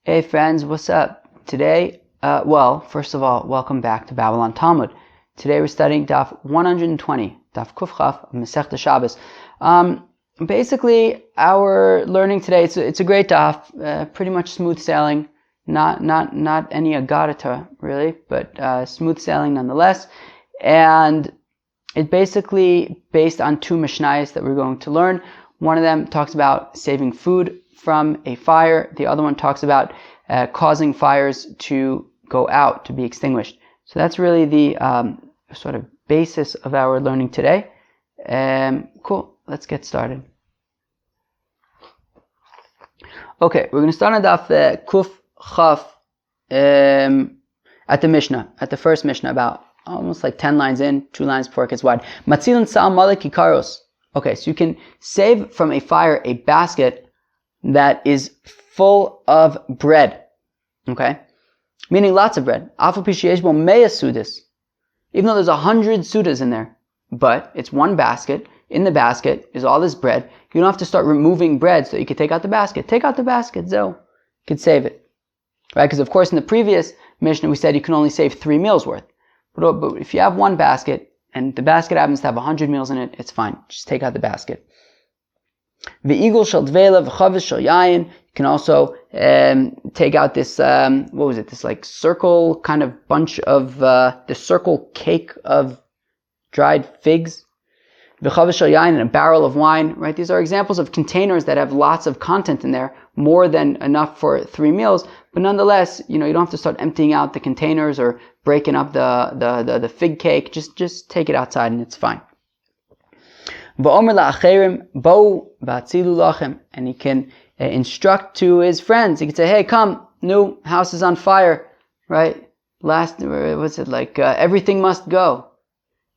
Hey friends, what's up? Today, first of all, welcome back to Babylon Talmud. Today we're studying Daf 120, Daf Kuf Chaf of Masechta Shabbos. Basically, our learning today, it's a great Daf, pretty much smooth sailing, not any agarata really, but smooth sailing nonetheless. And it's basically based on two Mishnayos that we're going to learn. One of them talks about saving food from a fire. The other one talks about causing fires to go out, to be extinguished. So that's really the sort of basis of our learning today. Cool, let's get started. Okay, we're going to start on Daf Kuf Chaf at the Mishnah, at the first Mishnah, about almost like 10 lines in, 2 lines before it gets wide. Matzilin Sa'al Malik Ikaros. Okay, so you can save from a fire a basket that is full of bread. Okay? Meaning lots of bread. Even though there's 100 sudas in there. But it's one basket. In the basket is all this bread. You don't have to start removing bread so you can take out the basket. Take out the basket, so you can save it. Right? Because of course in the previous Mishnah we said you can only save 3 meals worth. But if you have one basket, and the basket happens to have 100 meals in it, it's fine. Just take out the basket. You can also take out this, this like circle kind of bunch of, the circle cake of dried figs. And a barrel of wine, right? These are examples of containers that have lots of content in there, more than enough for 3 meals. But nonetheless, you don't have to start emptying out the containers or breaking up the fig cake. Just take it outside and it's fine. And he can instruct to his friends. He can say, hey, come, new house is on fire, right? Everything must go.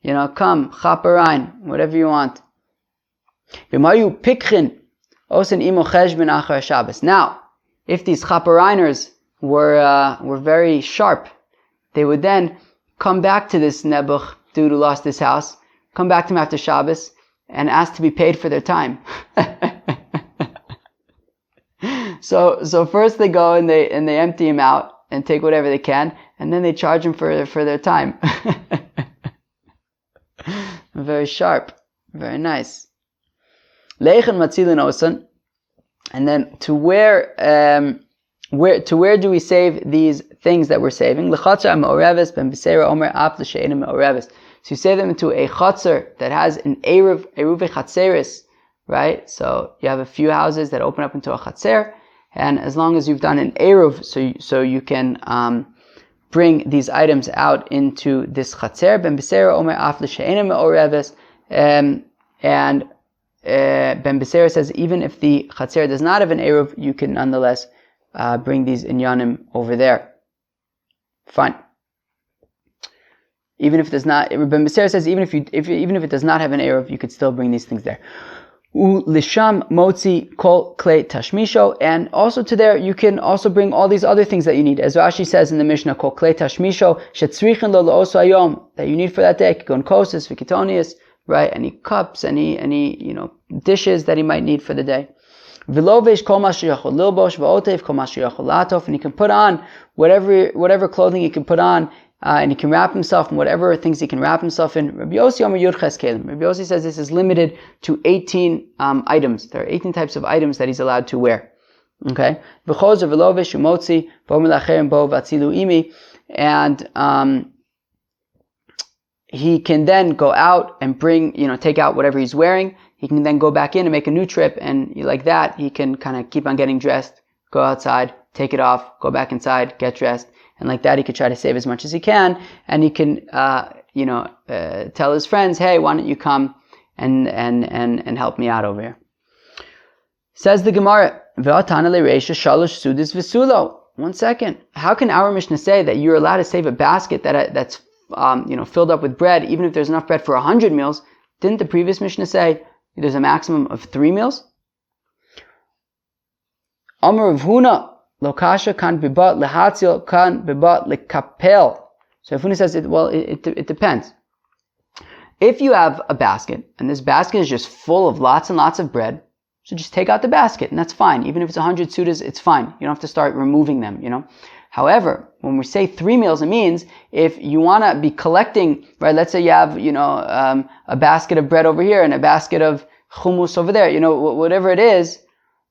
Come, chaperein, whatever you want. Now, if these chapereiners were very sharp, they would then come back to this Nebuch dude who lost his house, come back to him after Shabbos, and ask to be paid for their time. So first they go and they empty him out and take whatever they can, and then they charge him for their time. Very sharp, very nice. Leichen matzilin osan, and then to where do we save these things that we're saving? Lechatzer me'oreves ben b'seira omer ap l'she'ena me'oreves. So you save them into a chatzar that has an eruv chatzeris, right? So you have a few houses that open up into a chatzer, and as long as you've done an eruv, so you can bring these items out into this chatzer. Ben b'seira omer af l'she'ena me'oreves, and Ben B'Seira says even if the chatzer does not have an eruv, you can nonetheless bring these inyanim over there. Fine. Even if it does not, Ben B'Seira says even if it does not have an eruv, you could still bring these things there. Lisham motzi kol klei tashmisho, and also to there you can also bring all these other things that you need. As Rashi says in the Mishnah, kol klei tashmisho shetzrichen lo la'oso hayom, that you need for that day. Kigon kosas v'kitonius, right? Any cups, any dishes that he might need for the day. V'lovesh kol ma sheyachol lilbosh v'otev kol ma sheyachol latof, and he can put on whatever clothing he can put on. And he can wrap himself in whatever things he can wrap himself in. Rabbi Yossi Omer Yud Ches Kelim. Rabbi Yossi says this is limited to 18 items. There are 18 types of items that he's allowed to wear. Okay? V'chozer v'lovesh umotzi v'omer lacherim bo v'atzilu imi. And he can then go out and take out whatever he's wearing. He can then go back in and make a new trip, and like that, he can kind of keep on getting dressed, go outside, take it off, go back inside, get dressed. And like that, he could try to save as much as he can, and he can, tell his friends, "Hey, why don't you come and help me out over here?" Says the Gemara, "V'atana lereisha shalosh sudis v'sulo." 1 second, how can our Mishnah say that you're allowed to save a basket that's filled up with bread, even if there's enough bread for 100 meals? Didn't the previous Mishnah say there's a maximum of 3 meals? Amar Rav Huna. Lokasha kan bibat lehatzil kan bibat lekapel. So Rav Huna says it depends. If you have a basket and this basket is just full of lots and lots of bread, So just take out the basket, and that's fine. Even if it's 100 sudas, it's fine. You don't have to start removing them, However, when we say 3 meals, it means if you want to be collecting, right, let's say you have, a basket of bread over here and a basket of hummus over there, whatever it is.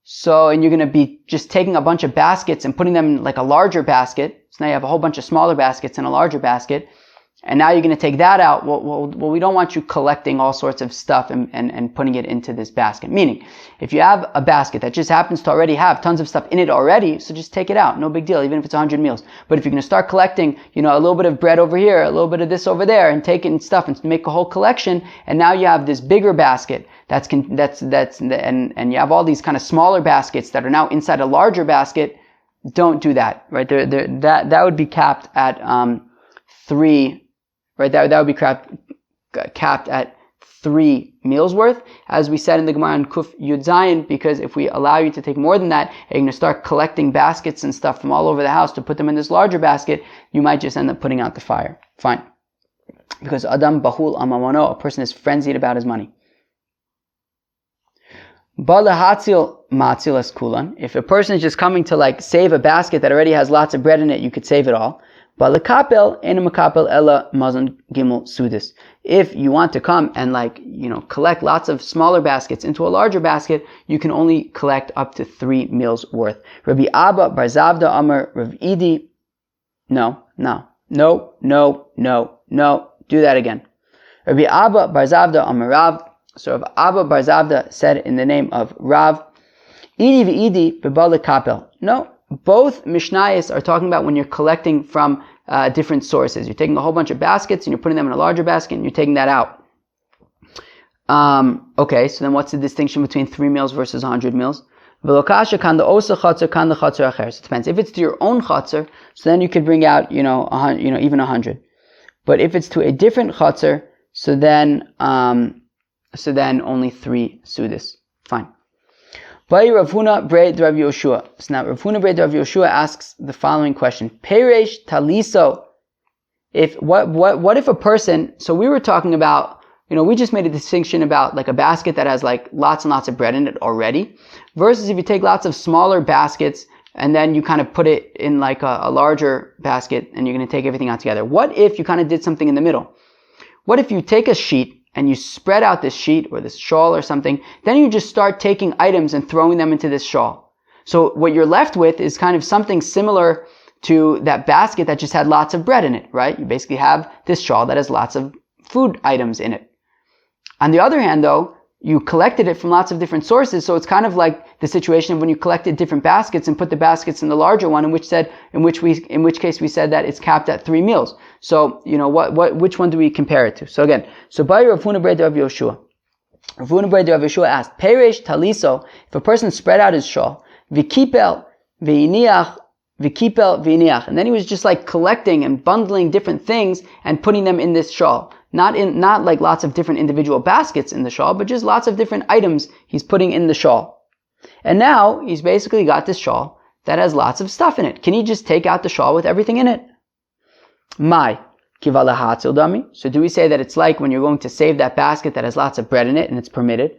So, and you're going to be just taking a bunch of baskets and putting them in like a larger basket. So now you have a whole bunch of smaller baskets in a larger basket. And now you're going to take that out. Well, we don't want you collecting all sorts of stuff and putting it into this basket. Meaning, if you have a basket that just happens to already have tons of stuff in it already, so just take it out. No big deal, even if it's 100 meals. But if you're going to start collecting, a little bit of bread over here, a little bit of this over there, and taking stuff and make a whole collection, and now you have this bigger basket and you have all these kind of smaller baskets that are now inside a larger basket, don't do that, right? That would be capped at 3. Right, that would be capped at 3 meals worth, as we said in the Gemara on Kuf Yud Zayin, because if we allow you to take more than that, and you're going to start collecting baskets and stuff from all over the house to put them in this larger basket, you might just end up putting out the fire. Fine. Because Adam Bahul Amamono, a person is frenzied about his money. Balahatzil Matzilas Kulan. If a person is just coming to save a basket that already has lots of bread in it, you could save it all. Balakapel ena makapel ella mazon gimel sudis. If you want to come and collect lots of smaller baskets into a larger basket, you can only collect up to 3 meals worth. Rabbi Abba Bar Zavda Amar Rav Idi. No. Do that again. Rabbi Abba Bar Zavda Amar Rav. So Rav Abba Bar Zavda said in the name of Rav, Idi v'idi b'balakapel. No. Both Mishnayos are talking about when you're collecting from different sources. You're taking a whole bunch of baskets and you're putting them in a larger basket and you're taking that out. Okay, so then what's the distinction between 3 meals versus 100 meals? So it depends. If it's to your own chatzar, so then you could bring out, even 100. But if it's to a different chatzar, so then only 3 sudas. Fine. Rav Huna Brei Rav Yoshua. So now Rav Huna Brei Rav Yoshua asks the following question: Peresh taliso. What if a person? So we were talking about, we just made a distinction about a basket that has lots and lots of bread in it already, versus if you take lots of smaller baskets and then you kind of put it in a larger basket and you're going to take everything out together. What if you kind of did something in the middle? What if you take a sheet and you spread out this sheet or this shawl or something, then you just start taking items and throwing them into this shawl. So what you're left with is kind of something similar to that basket that just had lots of bread in it, right? You basically have this shawl that has lots of food items in it. On the other hand, though, you collected it from lots of different sources, so it's kind of like the situation of when you collected different baskets and put the baskets in the larger one, in which case we said that it's capped at 3 meals. So, which one do we compare it to? So again, by Rav Huna Brei Rav Yoshua. Rav Huna Brei Rav Yoshua asked, Peresh taliso, if a person spread out his shawl, vikipel veiniach, and then he was just collecting and bundling different things and putting them in this shawl. Not like lots of different individual baskets in the shawl, but just lots of different items he's putting in the shawl. And now he's basically got this shawl that has lots of stuff in it. Can he just take out the shawl with everything in it? Mai kivala hatzil dami. So do we say that it's like when you're going to save that basket that has lots of bread in it and it's permitted?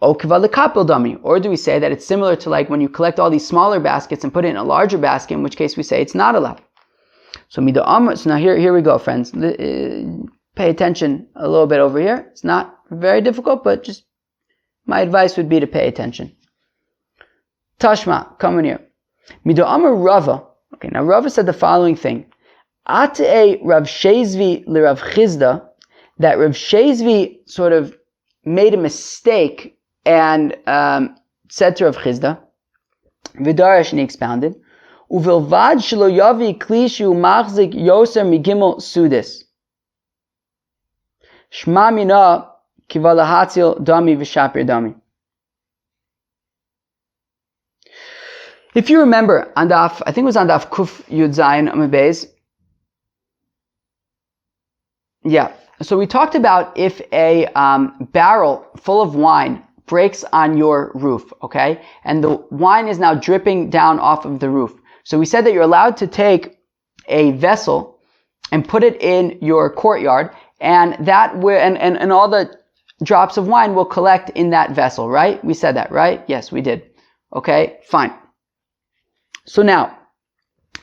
O kivala kapil dami. Or do we say that it's similar to when you collect all these smaller baskets and put it in a larger basket, in which case we say it's not allowed. So now here we go, friends. Pay attention a little bit over here. It's not very difficult, but just my advice would be to pay attention. Tashma, come in here. Mido Amar Rava. Okay, now Rava said the following thing. Atei Rav Shezvi li Rav Chizda, that Rav Shezvi sort of made a mistake and said to Rav Chizda, Vidarash, and he expounded, Uvilvad shelo yavi klishu machzik yoser migimel sudis. Shma mina kivalahatzil dami v'shapir dami. If you remember, on daf, I think it was on daf Kuf Yud Zayin Amud Beis. Yeah. So we talked about if a barrel full of wine breaks on your roof, okay, and the wine is now dripping down off of the roof. So we said that you're allowed to take a vessel and put it in your courtyard. And that and all the drops of wine will collect in that vessel, right? We said that, right? Yes, we did. Okay, fine. So now,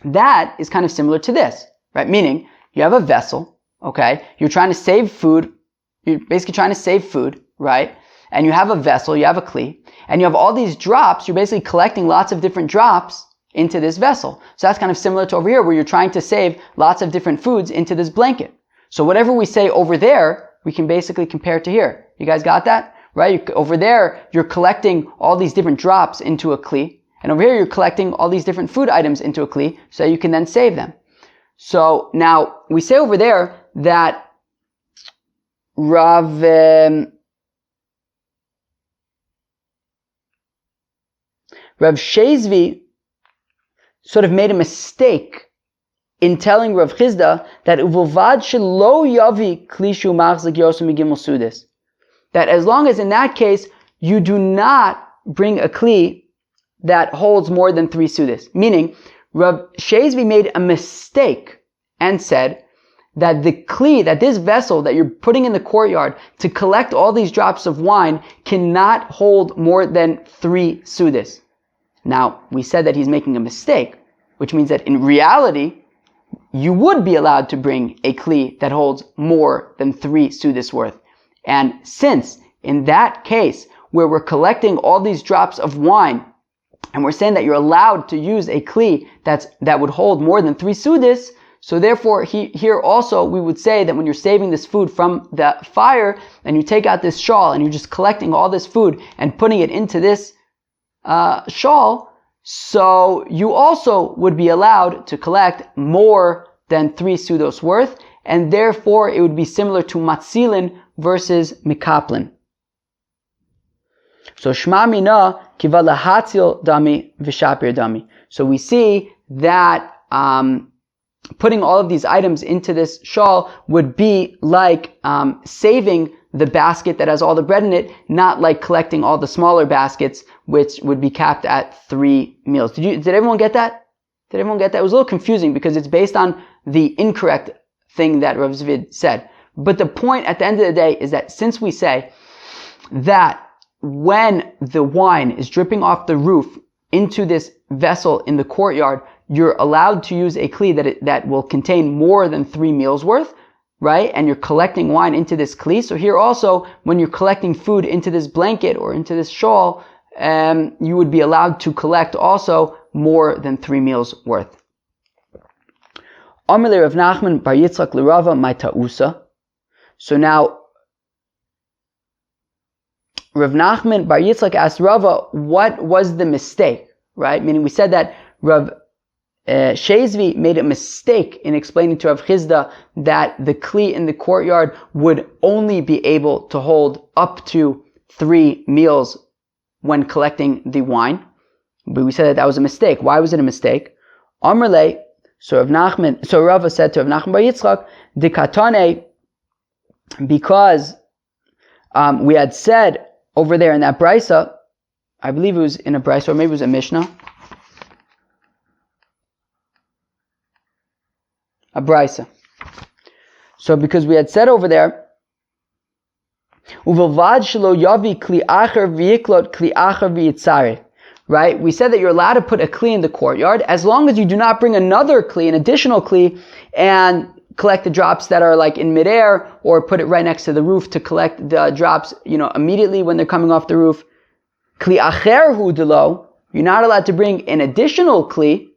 that is kind of similar to this, right? Meaning, you have a vessel, okay? You're trying to save food. You're basically trying to save food, right? And you have a vessel, you have a kli, and you have all these drops. You're basically collecting lots of different drops into this vessel. So that's kind of similar to over here, where you're trying to save lots of different foods into this blanket. So whatever we say over there, we can basically compare to here. You guys got that? Right? Over there, you're collecting all these different drops into a kli. And over here, you're collecting all these different food items into a kli, so you can then save them. So now, we say over there that Rav Shezvi sort of made a mistake in telling Rav Chizda that uvilvad shelo yavi klishu machzik yosem migimel sudis. That as long as in that case you do not bring a kli that holds more than 3 sudis. Meaning, Rav Shezvi made a mistake and said that the kli, that this vessel that you're putting in the courtyard to collect all these drops of wine cannot hold more than 3 sudis. Now, we said that he's making a mistake, which means that in reality, you would be allowed to bring a kli that holds more than 3 sudis worth. And since, in that case, where we're collecting all these drops of wine, and we're saying that you're allowed to use a kli that would hold more than 3 sudis, so therefore, here also, we would say that when you're saving this food from the fire, and you take out this shawl, and you're just collecting all this food, and putting it into this shawl, so you also would be allowed to collect more than 3 sudos worth, and therefore it would be similar to matzilin versus mikaplin. So shma mina kiva lahatzil dami v'shapir dami. So we see that putting all of these items into this shawl would be like saving the basket that has all the bread in it, not like collecting all the smaller baskets, which would be capped at 3 meals. Did everyone get that? Did everyone get that? It was a little confusing because it's based on the incorrect thing that Rav Zvid said. But the point at the end of the day is that since we say that when the wine is dripping off the roof into this vessel in the courtyard, you're allowed to use a kli that will contain more than 3 meals worth, right? And you're collecting wine into this kli. So here also, when you're collecting food into this blanket or into this shawl, you would be allowed to collect also more than 3 meals worth. Amar le Rav Nachman bar Yitzchak l'Rava my ta'usa. So now, Rav Nachman bar Yitzchak asked Rava, what was the mistake, right? Meaning we said that Rav Shezvi made a mistake in explaining to Rav Chizda that the kli in the courtyard would only be able to hold up to 3 meals when collecting the wine. But we said that was a mistake. Why was it a mistake? Amar le, so Rava said to Rav Nachman bar Yitzchak, Dikatane, because we had said over there in that brisa, I believe it was in a brisa or maybe it was a Mishnah, a brisa. So because we had said over there, Uvilvad shelo yavi kli acher v'yiklot kli acher v'yitzare. Right? We said that you're allowed to put a kli in the courtyard as long as you do not bring another kli, an additional kli, and collect the drops that are like in midair, or put it right next to the roof to collect the drops, immediately when they're coming off the roof. Kli acher hu delo. You're not allowed to bring an additional kli.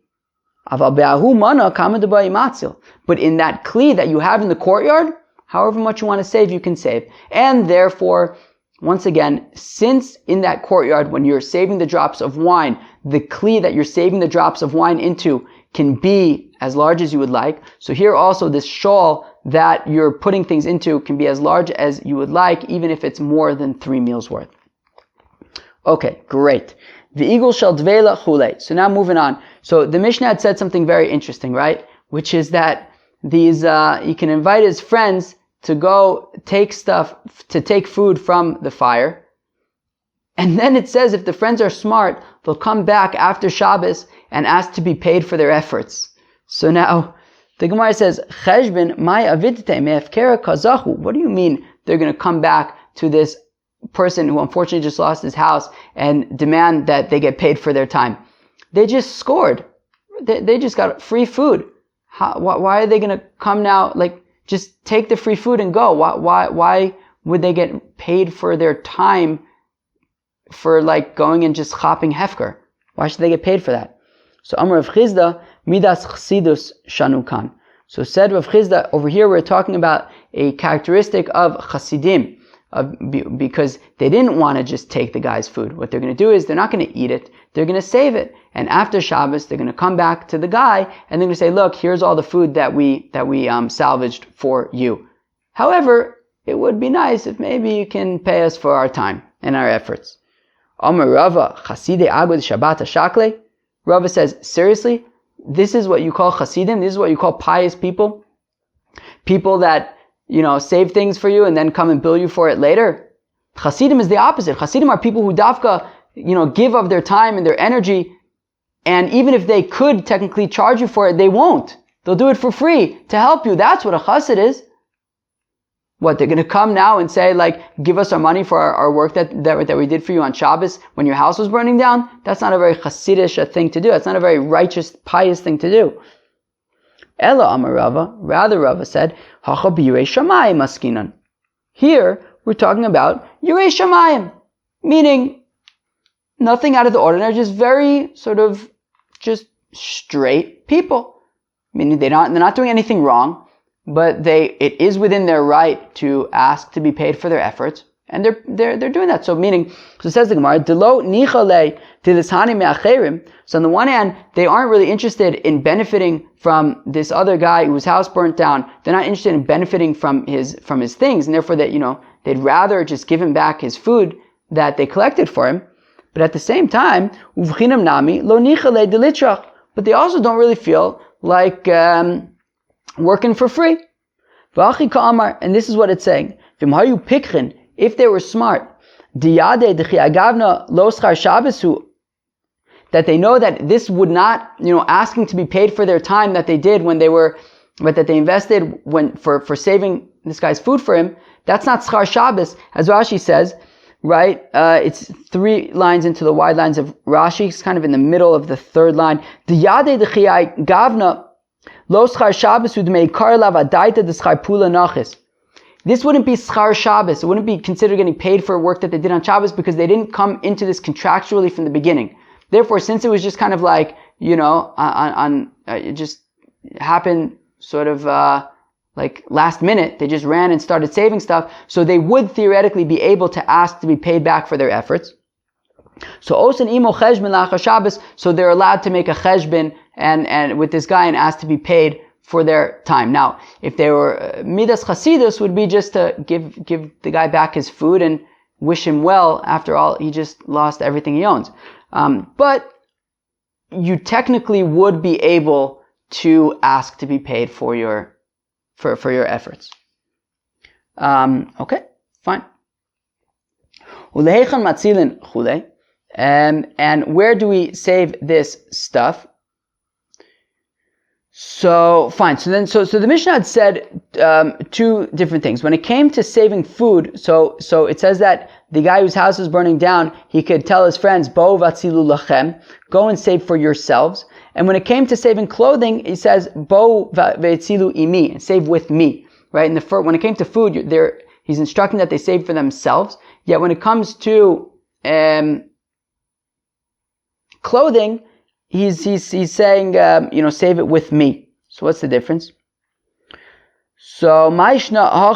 Aval be'ahu mana kama d'ba imatzil. But in that kli that you have in the courtyard, however much you want to save, you can save. And therefore, once again, since in that courtyard, when you're saving the drops of wine, the kli that you're saving the drops of wine into can be as large as you would like. So here also, this shawl that you're putting things into can be as large as you would like, even if it's more than 3 meals worth. Okay, great. V'igul shel dvela chulei. So now moving on. So the Mishnah had said something very interesting, right? Which is that he can invite his friends to go take food from the fire. And then it says if the friends are smart, they'll come back after Shabbos and ask to be paid for their efforts. So now, the Gemara says, Cheshbin, mai avidte me'efkera kazachu. What do you mean they're going to come back to this person who unfortunately just lost his house and demand that they get paid for their time. They just scored. They just got free food. Why are they going to come now? Like, just take the free food and go. Why would they get paid for their time for like going and just chopping hefker? Why should they get paid for that? So Amar Rav Chizda, Midas Chassidus Shanukan. So said Rav Chizda, over here we're talking about a characteristic of Chasidim, because they didn't want to just take the guy's food. What they're going to do is they're not going to eat it, they're going to save it. And after Shabbos, they're going to come back to the guy and they're going to say, look, here's all the food that we salvaged for you. However, it would be nice if maybe you can pay us for our time and our efforts. Amar Rava, Chassidei Agod Shabbat Shakle. Rava says, seriously? This is what you call Chasidim? This is what you call pious people? People that, save things for you and then come and bill you for it later? Chasidim is the opposite. Chasidim are people who dafka, give of their time and their energy, and even if they could technically charge you for it, they won't. They'll do it for free to help you. That's what a chassid is. What, they're going to come now and say, like, give us our money for our work that we did for you on Shabbos when your house was burning down? That's not a very chassidish thing to do. That's not a very righteous, pious thing to do. Ella Amar Rava, rather Rava said, Hacha b'yirei shamayim askinan. Here, we're talking about yirei shamayim, meaning nothing out of the ordinary, just very sort of just straight people. Meaning they're not doing anything wrong, but it is within their right to ask to be paid for their efforts, and they're doing that. So it says the Gemara, Delo nichale tilishani me'acherim. So on the one hand, they aren't really interested in benefiting from this other guy whose house burnt down. They're not interested in benefiting from his things, and therefore they'd rather just give him back his food that they collected for him. But at the same time, uvchinam nami lo nichale delitrach. But they also don't really feel like working for free. And this is what it's saying. If they were smart, that they know that this would not, asking to be paid for their time that they did but that they invested for saving this guy's food for him, that's not schar Shabbos, as Rashi says, right? It's 3 lines into the wide lines of Rashi. It's kind of in the middle of the 3rd line. This wouldn't be schar Shabbos. It wouldn't be considered getting paid for work that they did on Shabbos because they didn't come into this contractually from the beginning. Therefore, since it was just kind of like, it just happened sort of like last minute, they just ran and started saving stuff, so they would theoretically be able to ask to be paid back for their efforts. So osen imo cheshbon la'achar Shabbos, so they're allowed to make a cheshbon and with this guy and ask to be paid for their time. Now, if they were midas chasidus, would be just to give the guy back his food and wish him well. After all, he just lost everything he owns. But you technically would be able to ask to be paid for your efforts. Okay, fine. And where do we save this stuff? So fine. So the Mishnah had said 2 different things. When it came to saving food, so it says that the guy whose house is burning down, he could tell his friends, "Bo vatzilu lachem," go and save for yourselves. And when it came to saving clothing, he says, "Bo vatzilu imi," save with me. Right? And when it came to food, he's instructing that they save for themselves. Yet when it comes to clothing, he's saying, save it with me. So what's the difference? So, how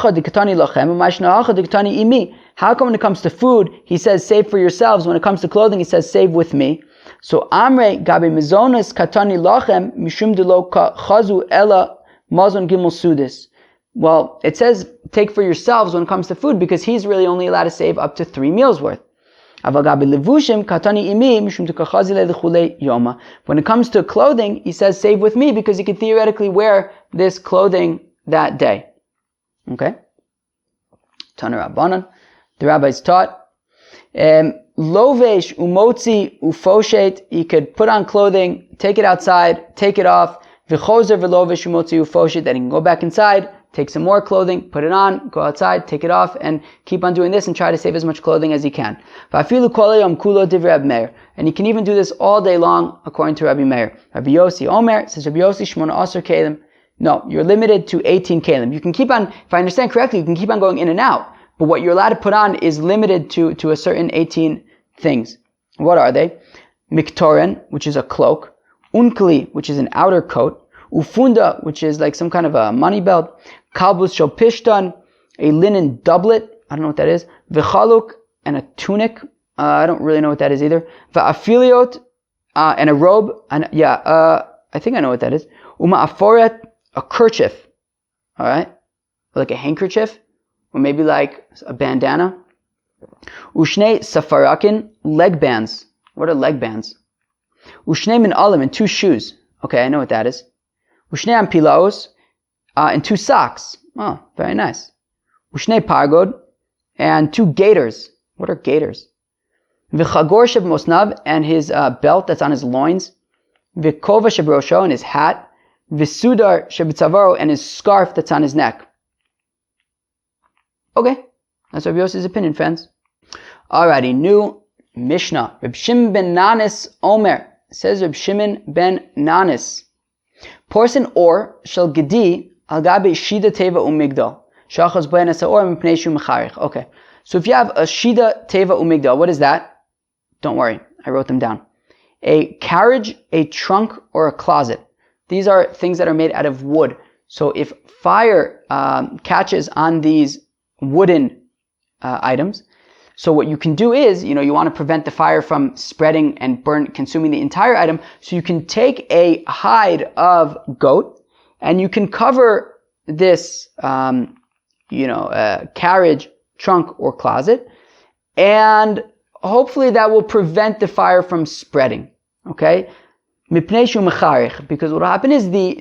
come when it comes to food, he says, save for yourselves? When it comes to clothing, he says, save with me. So, Amre gabi mizonos katani lachem mishum delo chazu ela mazon gimel sudis. Well, it says, take for yourselves when it comes to food, because he's really only allowed to save up to 3 meals worth. When it comes to clothing, he says, save with me, because he could theoretically wear this clothing that day. Okay? Tana Rabbanan. The rabbis taught, Lovesh umotzi ufoshet, he could put on clothing, take it outside, take it off, v'chozer v'lovesh umotzi ufoshet, then he can go back inside, take some more clothing, put it on, go outside, take it off, and keep on doing this and try to save as much clothing as you can. And you can even do this all day long, according to Rabbi Meir. Rabbi Yossi Omer says, Rabbi Yossi Shmona Asar Kalim. No, you're limited to 18 kalim. You can keep on, if I understand correctly, you can keep on going in and out. But what you're allowed to put on is limited to a certain 18 things. What are they? Miktoren, which is a cloak. Unkli, which is an outer coat. Ufunda, which is like some kind of a money belt. Kalbus shel pishtan, a linen doublet. I don't know what that is. V'chaluk, and a tunic. I don't really know what that is either. V'afiliot, and a robe. And I think I know what that is. Uma'aforet, a kerchief. Alright? Like a handkerchief. Or maybe like a bandana. Ushne safarakin, leg bands. What are leg bands? Ushne min alim, and 2 shoes. Okay, I know what that is. Ushne ampilaos, and 2 socks. Oh, very nice. Ushne pargod, and 2 gaiters. What are gaiters? V'chagor sheb mosnav, and his belt that's on his loins. V'kova sheb rosho, and his hat. V'sudar sheb tzavaro, and his scarf that's on his neck. Okay, that's Rabbi Yossi's opinion, friends. Alrighty, new Mishnah. Reb Shimon ben Nanis Omer, says Reb Shimon ben Nanis. Porson or shel gedi al gabe shida teva umigdal. Shachos ben asaor mipnei shu mecharich. Okay, so if you have a shida teva umigdal, what is that? Don't worry, I wrote them down. A carriage, a trunk, or a closet. These are things that are made out of wood. So if fire catches on these wooden items, so what you can do is, you want to prevent the fire from spreading and consuming the entire item. So you can take a hide of goat and you can cover this, carriage, trunk, or closet, and hopefully that will prevent the fire from spreading. Okay, because what will happen is the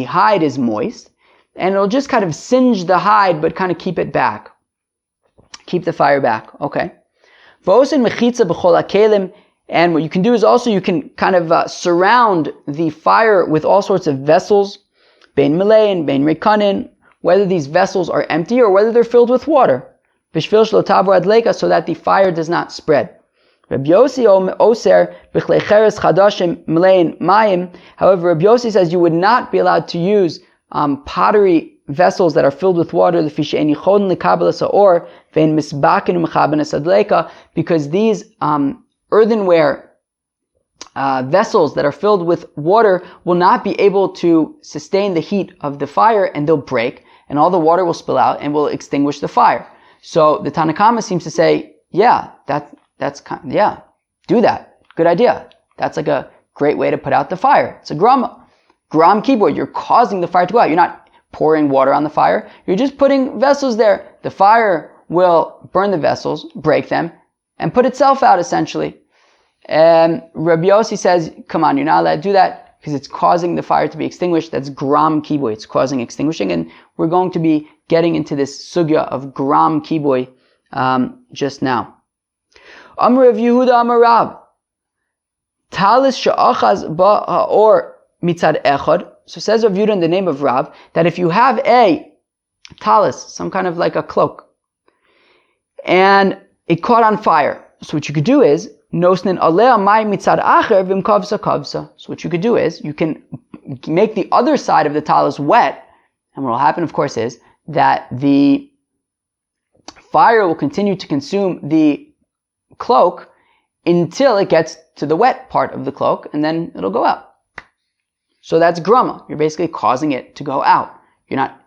hide is moist, and it'll just kind of singe the hide, but kind of keep it back. Keep the fire back. Okay. And what you can do is also you can kind of surround the fire with all sorts of vessels, bein milein, bein rekanin, whether these vessels are empty or whether they're filled with water, so that the fire does not spread. Rabbi Yossi oser b'chlei cheres chadashim milein mayim. However, Rabbi Yossi says you would not be allowed to use pottery vessels that are filled with water, because these earthenware vessels that are filled with water will not be able to sustain the heat of the fire, and they'll break, and all the water will spill out and will extinguish the fire. So the Tanna Kama seems to say, do that. Good idea. That's like a great way to put out the fire. It's a gram kibui. You're causing the fire to go out. You're not pouring water on the fire. You're just putting vessels there. The fire will burn the vessels, break them, and put itself out essentially. And Rabbi Yossi says, come on, you're not allowed to do that because it's causing the fire to be extinguished. That's gram kibui. It's causing extinguishing. And we're going to be getting into this sugya of gram kibui just now. Amar Rav Yehuda Amar Rav. Talis she'achaz ba'or mitzad echad. So says Rav Yehuda in the name of Rav, that if you have a talis, some kind of like a cloak, and it caught on fire, so what you could do is, nosnin alea mai mitzad acher v'mkavsa kavsa. So what you could do is, you can make the other side of the talis wet, and what will happen, of course, is that the fire will continue to consume the cloak until it gets to the wet part of the cloak, and then it'll go out. So that's grama. You're basically causing it to go out. You're not,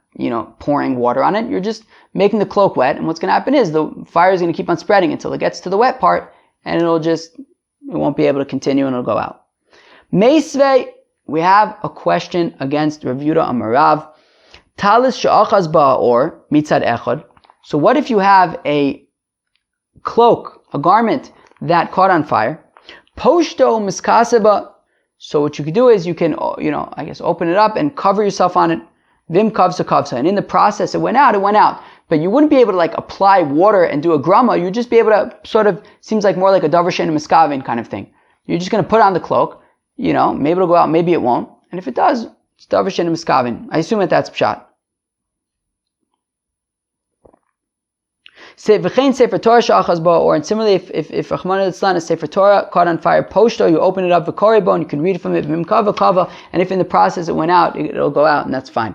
pouring water on it. You're just making the cloak wet, and what's going to happen is the fire is going to keep on spreading until it gets to the wet part, and it won't be able to continue, and it'll go out. Meisvei, we have a question against Rav Yehuda Amar Rav. Talis she'achaz ba'or mitzad echad. So what if you have a cloak, a garment that caught on fire? Poshto miskaseba. So what you can do is you can, open it up and cover yourself on it. Vim kavsa kavsa. And in the process, it went out. But you wouldn't be able to apply water and do a grama. You'd just be able to seems like more like a davar she'eino miskavin kind of thing. You're just going to put on the cloak. Maybe it'll go out, maybe it won't. And if it does, It's davar she'ein miskavin. I assume that that's pshat. Sefer Torah shachas bo, or similarly, if Rahman al-Islan is Sefer Torah caught on fire, poshto, you open it up, v'korei bo, and you can read from it, v'kava, and if in the process it went out, it'll go out, and that's fine.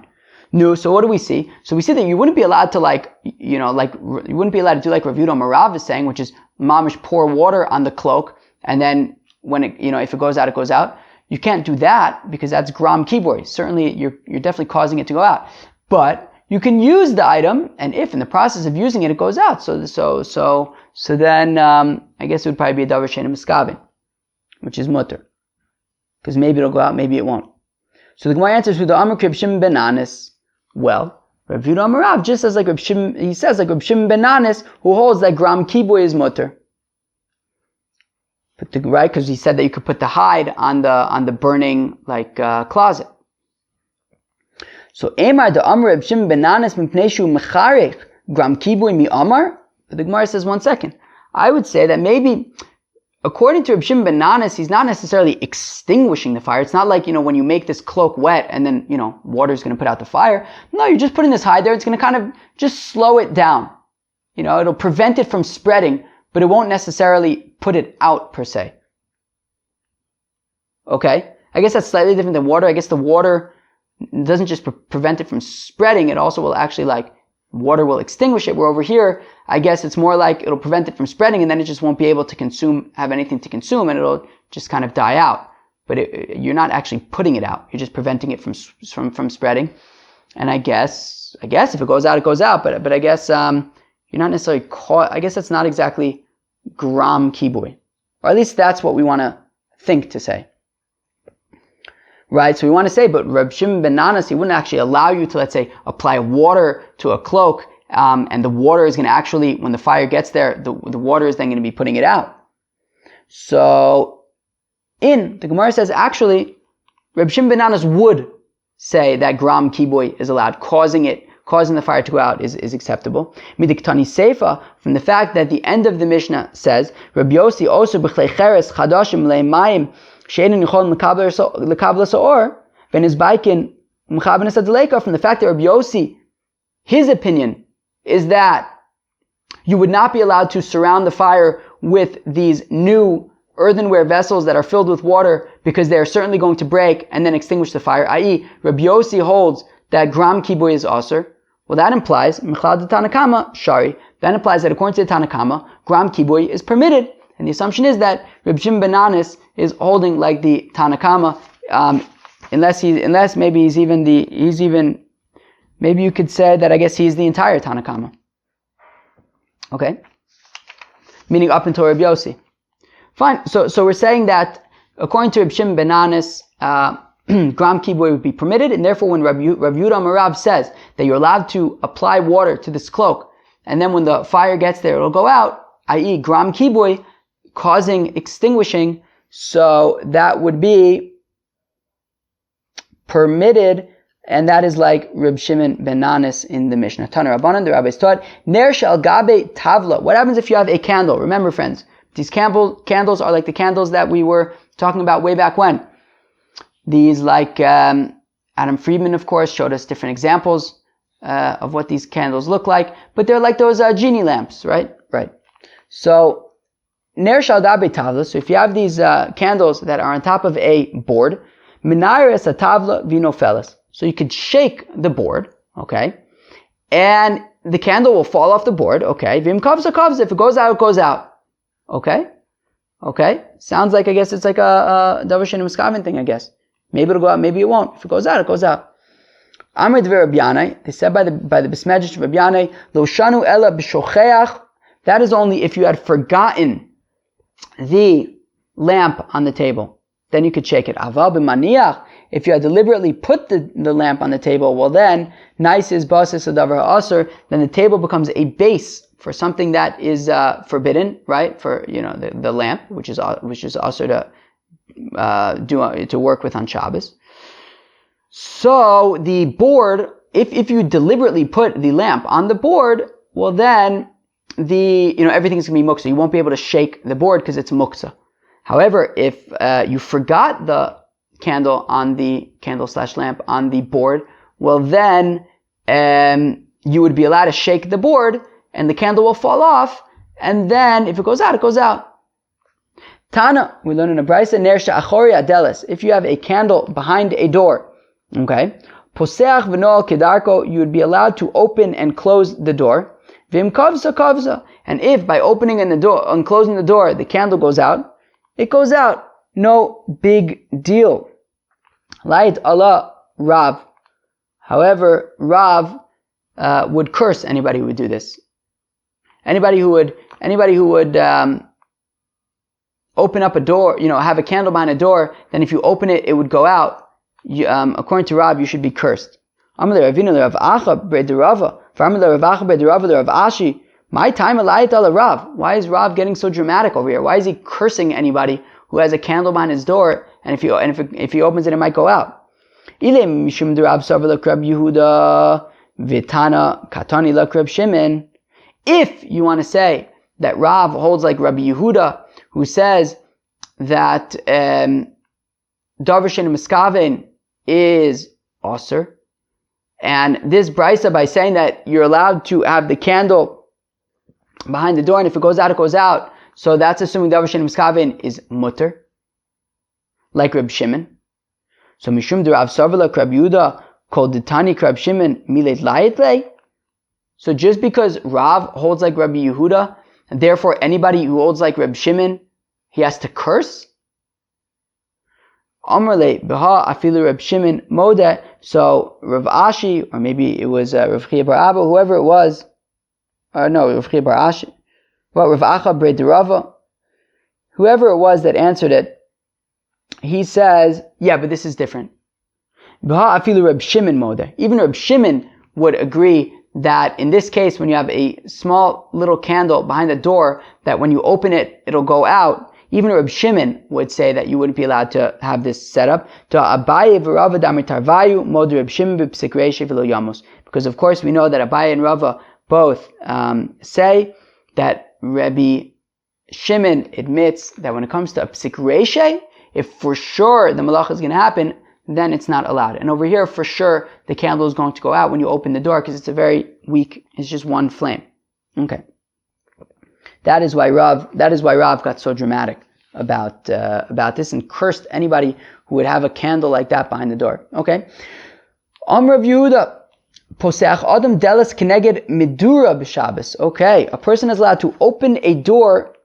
No, so what do we see? So we see that you wouldn't be allowed to you wouldn't be allowed to do like Rav Yehuda Marav is saying, which is mamish pour water on the cloak, and then when it, if it goes out, it goes out. You can't do that because that's gram kibui. Certainly, you're definitely causing it to go out. But you can use the item, and if in the process of using it, it goes out. So then I guess it would probably be a davar she'ein miskavin, which is mutter, because maybe it'll go out, maybe it won't. So the Gemara answers with the Amar Reb Shimon ben Anis. Well, Rav Yehuda Amarav just says like Reb Shimon, he says like Reb Shimon ben Anis, who holds that gram kibui is mutter. Right, because he said that you could put the hide on the burning closet. So Emar the Amar Reb Shimon ben Anis mipnei shu mecharech gram kibui mi Amar. But the Gemara says 1 second. I would say that maybe, according to Reb Shimon ben Anis, he's not necessarily extinguishing the fire. It's not like when you make this cloak wet and then water is going to put out the fire. No, you're just putting this hide there. It's going to kind of just slow it down. It'll prevent it from spreading, but it won't necessarily put it out per se. Okay? I guess that's slightly different than water. I guess the water doesn't just prevent it from spreading, it also will actually water will extinguish it, where over here, I guess it's more like it'll prevent it from spreading and then it just won't be able to have anything to consume, and it'll just kind of die out. But you're not actually putting it out. You're just preventing it from spreading. And I guess if it goes out, it goes out, but I guess, you're not necessarily I guess that's not exactly gram kibui. Or at least that's what we want to think to say. Right? So we want to say, but Reb Shimon ben Anis, he wouldn't actually allow you to, let's say, apply water to a cloak, and the water is going to actually, when the fire gets there, the water is then going to be putting it out. So, the Gemara says, actually, Reb Shimon ben Anis would say that gram kibui is allowed, causing the fire to go out is acceptable. Midiktani Seifa, from the fact that the end of the Mishnah says, Reb Yossi also b'chlei cheres chadashim le'mayim she'enin yichol l'kabel sa'or v'nizbaikin m'chaben esadleika, from the fact that Reb Yossi, his opinion is that you would not be allowed to surround the fire with these new earthenware vessels that are filled with water because they are certainly going to break and then extinguish the fire, i.e. Reb Yossi holds that gram kibui is asur. Well, that implies, Mechlad Tanakama, Shari, that implies that according to the Tanakama, gram kibui is permitted. And the assumption is that Reb Shimon ben Anis is holding like the Tanakama, unless maybe maybe you could say that I guess he's the entire Tanakama. Okay? Meaning up until Reb Yossi. Fine, so we're saying that according to Reb Shimon ben Anis, gram kibui would be permitted, and therefore when Rav Yehuda Marav says that you're allowed to apply water to this cloak, and then when the fire gets there, it'll go out, i.e. gram kibui, causing extinguishing, so that would be permitted, and that is like Reb Shimon ben Anis in the Mishnah. Tana Rabbanan, the rabbis taught, Ner shel gabe tavla. What happens if you have a candle? Remember, friends, these candles are like the candles that we were talking about way back when. These, Adam Friedman, of course, showed us different examples of what these candles look like, but they're like those genie lamps, right? Right. So, ner shal gabe tavla. So if you have these candles that are on top of a board, minaris a tavla vinofeles. So you could shake the board, okay, and the candle will fall off the board, okay. Vim kavza kavza. If it goes out, it goes out, okay. Okay. Sounds like, I guess it's like a davar she'ein miskavin thing, I guess. Maybe it'll go out, maybe it won't. If it goes out, it goes out. Amr Dver Reb Yanai, they said by the Bismedrash of Reb Yanai, Lo shanu ela b'shocheach. That is only if you had forgotten the lamp on the table. Then you could shake it. Aval b'maniach. If you had deliberately put the lamp on the table, well then, nice is basis adavar ha'asur. Then the table becomes a base for something that is forbidden, right? For the lamp, which is asur to work with on Shabbos. So the board, if you deliberately put the lamp on the board, well then everything's gonna be muksa. You won't be able to shake the board because it's muksa. However, if you forgot the candle on the candle/lamp on the board, well then you would be allowed to shake the board and the candle will fall off, and then if it goes out, it goes out. Tana, we learn in a brayso, ner she'achori adeles, if you have a candle behind a door, okay, poseach v'noal kedarko, you would be allowed to open and close the door. V'im kavsa kavsa, and if by opening the door and closing the door the candle goes out, it goes out. No big deal. Light Allah Rav. However, Rav would curse anybody who would do this. Anybody who would open up a door, have a candle behind a door, then if you open it, it would go out. According to Rav, you should be cursed. My time alayit ala Rav. Why is Rav getting so dramatic over here? Why is he cursing anybody who has a candle behind his door, and if he opens it, it might go out? If you want to say that Rav holds like Rabbi Yehuda, who says that Darshan Miskaven is Osir, and this brayso, by saying that you're allowed to have the candle behind the door, and if it goes out, it goes out, so that's assuming Darshan Miskaven is mutter, like Reb Shimon. So Mishum de Rav Sarvala Krab Yehuda called the Tani Krab Shimon Milet Layitle. So just because Rav holds like Rabbi Yehuda, and therefore anybody who holds like Reb Shimon, he has to curse? Amrle Beha Afilu Reb Shimon Modeh. So Rav Ashi, or maybe it was Rav Chia Bar Abba, whoever it was, Rav Chia Bar Ashi, Rav Acha Bre Derava, whoever it was that answered it, he says, yeah, but this is different. Beha Afilu Reb Shimon Modeh. Even Reb Shimon would agree that in this case, when you have a small little candle behind the door, that when you open it, it'll go out. Even Reb Shimon would say that you wouldn't be allowed to have this set up. Because of course we know that Abaye and Rava both say that Rabbi Shimon admits that when it comes to a psik reishe, if for sure the malacha is going to happen, then it's not allowed. And over here, for sure, the candle is going to go out when you open the door because it's a very weak, it's just one flame. Okay. That is why Rav got so dramatic about this and cursed anybody who would have a candle like that behind the door. Okay. Rav Yehuda, poseach adam delas keneged midura b'Shabbos. Okay. A person is allowed to open a door.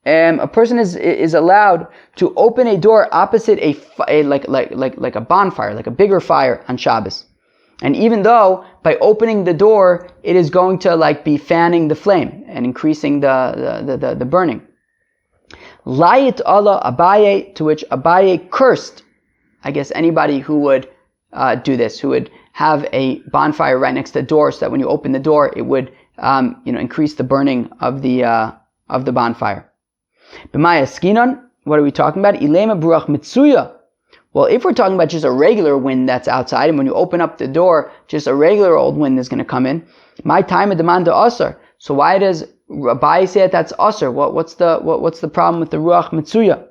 A person is allowed to open a door opposite a bonfire, like a bigger fire on Shabbos. And even though by opening the door, it is going to be fanning the flame and increasing the burning. Layit Allah Abaye, to which Abaye cursed, I guess, anybody who would do this, who would have a bonfire right next to the door, so that when you open the door, it would increase the burning of the bonfire. B'maya skinon, what are we talking about? Ilema buruch mitsuya. Well, if we're talking about just a regular wind that's outside, and when you open up the door, just a regular old wind is going to come in. My time of demand to asr. So why does Abaye say that's asr? What's the problem with the ruach mitsuya?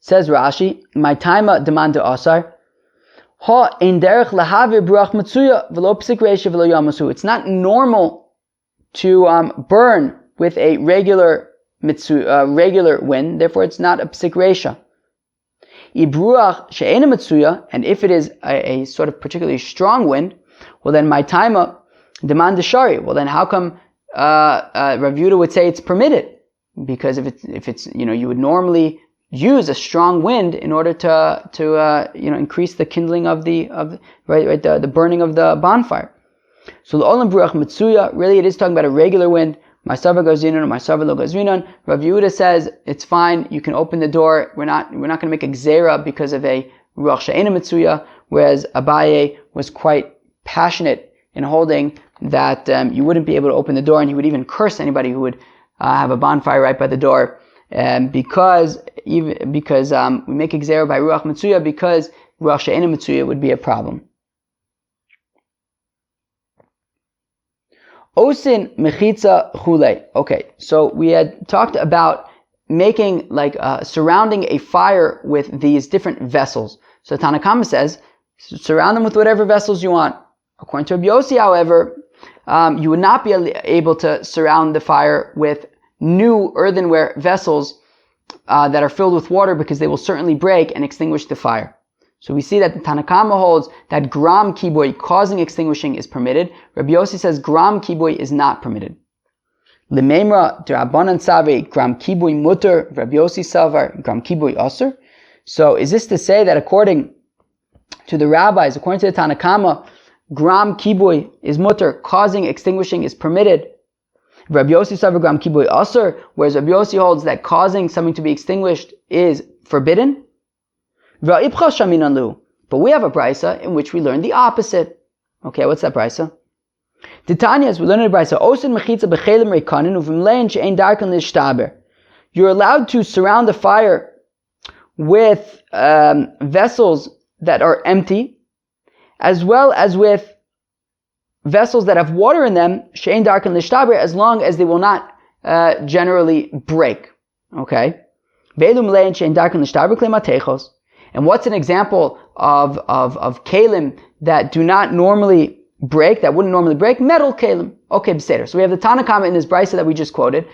Says Rashi, my time of demand to asr. It's not normal to burn with a regular wind, therefore it's not a psik reisha. And if it is a sort of particularly strong wind, well then my time demand shari. Well then how come Rav Yehuda would say it's permitted? Because if it's you would normally use a strong wind in order to increase the kindling of the burning of the bonfire. So the olam buruch mitsuya, really it is talking about a regular wind. Ma'asava gazinon, ma'asava lo gazinon. Rav Yehuda says it's fine. You can open the door. We're not going to make a gzera because of a ruach she'ena mitsuya. Whereas Abaye was quite passionate in holding that you wouldn't be able to open the door, and he would even curse anybody who would have a bonfire right by the door. Because we make a gzera by ruach mitsuya, because ruach she'ena mitsuya would be a problem. Osin mechitza chule. Okay, so we had talked about making surrounding a fire with these different vessels. So Tanna Kama says, surround them with whatever vessels you want. According to Rabbi Yossi, however, you would not be able to surround the fire with new earthenware vessels that are filled with water, because they will certainly break and extinguish the fire. So we see that the Tanna Kama holds that gram kibui, causing extinguishing, is permitted. Rabbi Yossi says gram kibui is not permitted. Lememra d'Rabbanan Save gram kibui mutter, Rabbi Yossi Savar gram kibui aser. So is this to say that according to the rabbis, according to the Tanna Kama, gram kibui is mutter, causing extinguishing is permitted? Rabbi Yossi Savar gram kibui aser, whereas Rabbi Yossi holds that causing something to be extinguished is forbidden. But we have a brisa in which we learn the opposite. Okay, what's that brisa? Titanias, we learn in the brisa, Osin mechitza bechelim reikanin uvimlein she'ein darkan lishtaber. You're allowed to surround the fire with vessels that are empty, as well as with vessels that have water in them, she'ein darkan lishtaber, as long as they will not generally break. Okay? Ve'elu mlein she'ein darkan lishtaber klematechos. And what's an example of kalim that do not normally break, that wouldn't normally break? Metal kalim. Okay, b'seder. So we have the Tanna Kama in this brisa that we just quoted.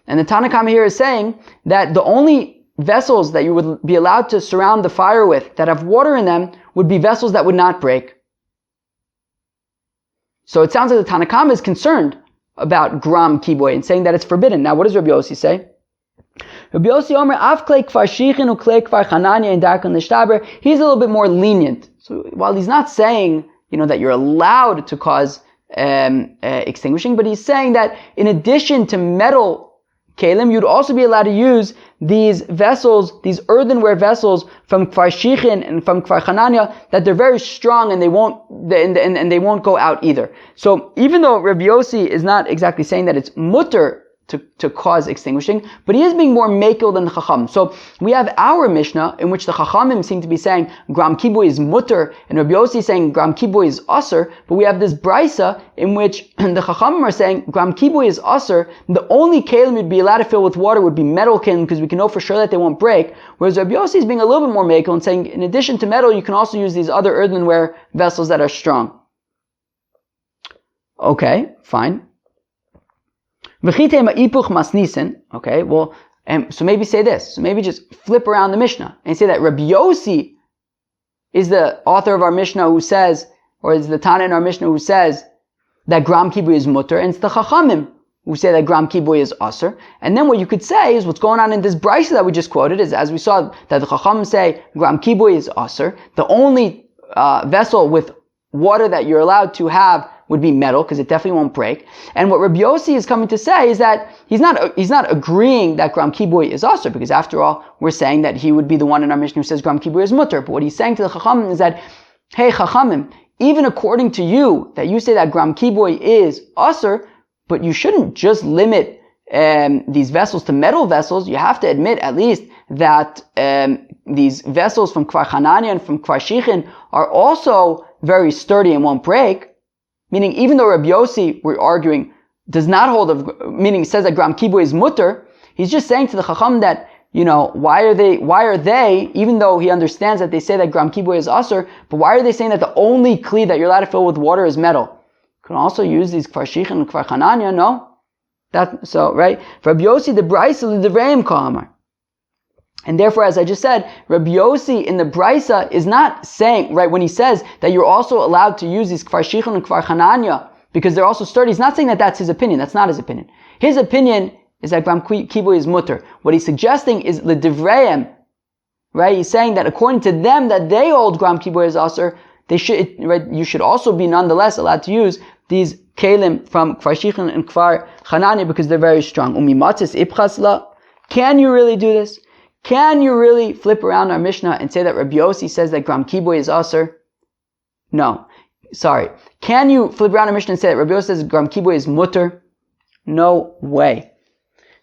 And the Tanna Kama here is saying that the only vessels that you would be allowed to surround the fire with that have water in them would be vessels that would not break. So it sounds like the Tanna Kama is concerned about gram kibui and saying that it's forbidden. Now what does Rabbi Yossi say? Rabbi Yossi Omer, Av klei kfar shichin u klei kfar chananya in darkan l'shtaber. He's a little bit more lenient. So while he's not saying, that you're allowed to cause extinguishing, but he's saying that in addition to metal kalim, you'd also be allowed to use these vessels, these earthenware vessels from kfar shichin and from kfar chananya, that they're very strong and they won't go out either. So even though Rabbi Yossi is not exactly saying that it's mutter to cause extinguishing, but he is being more makel than the Chacham. So we have our Mishnah in which the Chachamim seem to be saying gram kibui is mutter, and Rabbi Yossi is saying gram kibui is aser, but we have this brisa in which the Chachamim are saying gram kibui is aser, the only kalim you'd be allowed to fill with water would be metal kalim, because we can know for sure that they won't break, whereas Rabbi Yossi is being a little bit more makel and saying in addition to metal, you can also use these other earthenware vessels that are strong. Okay, fine. Okay, well, so maybe say this. So maybe just flip around the Mishnah and say that Rabbi Yossi is the author of our Mishnah who says, or is the Tana in our Mishnah who says that gram kibui is mutter, and it's the Chachamim who say that gram kibui is aser. And then what you could say is what's going on in this brisa that we just quoted is, as we saw, that the Chachamim say gram kibui is aser. The only vessel with water that you're allowed to have would be metal, because it definitely won't break. And what Rabbi Yossi is coming to say is that he's not agreeing that gram kibui is aser, because after all, we're saying that he would be the one in our Mishnah who says gram kibui is mutter. But what he's saying to the Chachamim is that, hey Chachamim, even according to you, that you say that gram kibui is aser, but you shouldn't just limit these vessels to metal vessels. You have to admit at least that these vessels from kfar chananya and from kfar shichin are also very sturdy and won't break. Meaning, even though Rabbi Yossi, we're arguing, does not hold of, meaning says that gram kibui is mutter, he's just saying to the Chacham that, why are they, even though he understands that they say that gram kibui is aser, but why are they saying that the only kli that you're allowed to fill with water is metal? You can also use these kfar shichin and kfar chananya, no? Right? For Rabbi Yossi, the brisa l'divreim ka'amar. And therefore, as I just said, Rabbi Yossi in the brisa is not saying, right, when he says that you're also allowed to use these kfar shichin and kfar chananya because they're also sturdy, he's not saying that that's his opinion. That's not his opinion. His opinion is that gram kibui is mutter. What he's suggesting is l'divreim, right? He's saying that according to them, that they hold gram kibui is aser, you should also be nonetheless allowed to use these kalim from kfar shichin and kfar chananya because they're very strong. Umimatis ibchasla. Can you really do this? Can you really flip around our Mishnah and say that Rabbi Yossi says that gram kibui is aser? No. Sorry. Can you flip around our Mishnah and say that Rabbi Yossi says that gram kibui is mutter? No way.